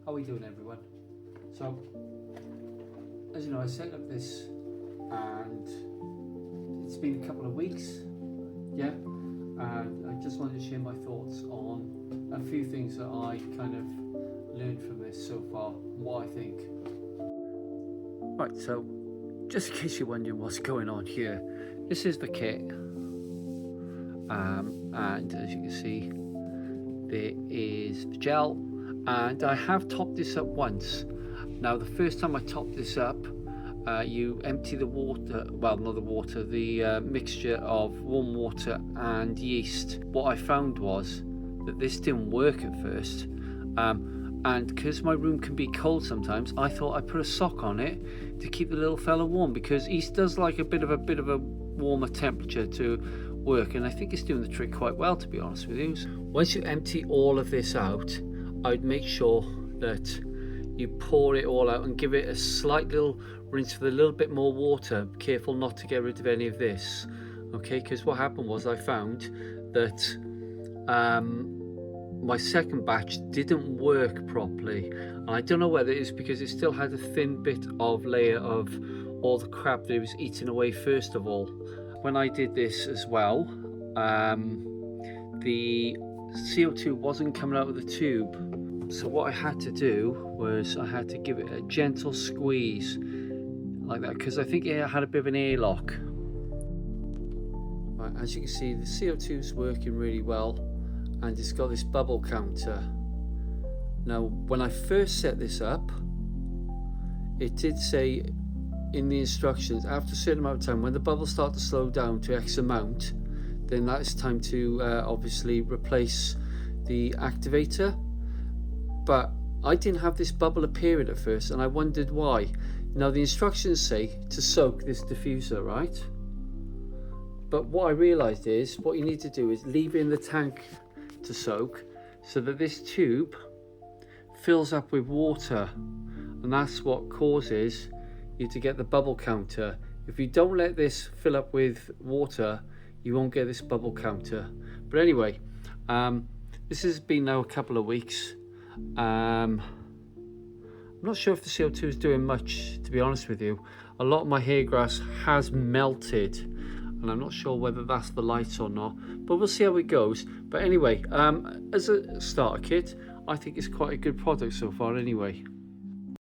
How are we doing, everyone? So, as you know, I set up this and it's been a couple of weeks, yeah, and I just wanted to share my thoughts on a few things that I kind of learned from this so far, what I think. Right, so just in case you're wondering what's going on here, this is the kit, and as you can see, there is the gel, and I have topped this up once. Now, the first time I topped this up, you empty the water, well, not the water, the mixture of warm water and yeast. What I found was that this didn't work at first, and because my room can be cold sometimes, I thought I'd put a sock on it to keep the little fella warm, because yeast does like a bit of a warmer temperature to work, and I think it's doing the trick quite well, to be honest with you. Once you empty all of this out, I'd make sure that you pour it all out and give it a slight little rinse with a little bit more water. Careful not to get rid of any of this, okay? Because what happened was I found that my second batch didn't work properly, and I don't know whether it's because it still had a thin bit of layer of all the crap that it was eating away first of all. When I did this as well, the CO2 wasn't coming out of the tube, so what I had to do was I had to give it a gentle squeeze like that, because I think it had a bit of an airlock. Right, as you can see, the CO2 is working really well, and it's got this bubble counter. Now, when I first set this up, it did say in the instructions, after a certain amount of time, when the bubbles start to slow down to X amount, then that's time to obviously replace the activator. But I didn't have this bubble appearing at first, and I wondered why. Now, the instructions say to soak this diffuser, right? But what I realized is what you need to do is leave it in the tank to soak, so that this tube fills up with water, and that's what causes you to get the bubble counter. If you don't let this fill up with water, you won't get this bubble counter. But anyway, this has been now a couple of weeks. I'm not sure if the CO2 is doing much, to be honest with you. A lot of my hair grass has melted, and I'm not sure whether that's the lights or not, but we'll see how it goes. But anyway, as a starter kit, I think it's quite a good product so far anyway.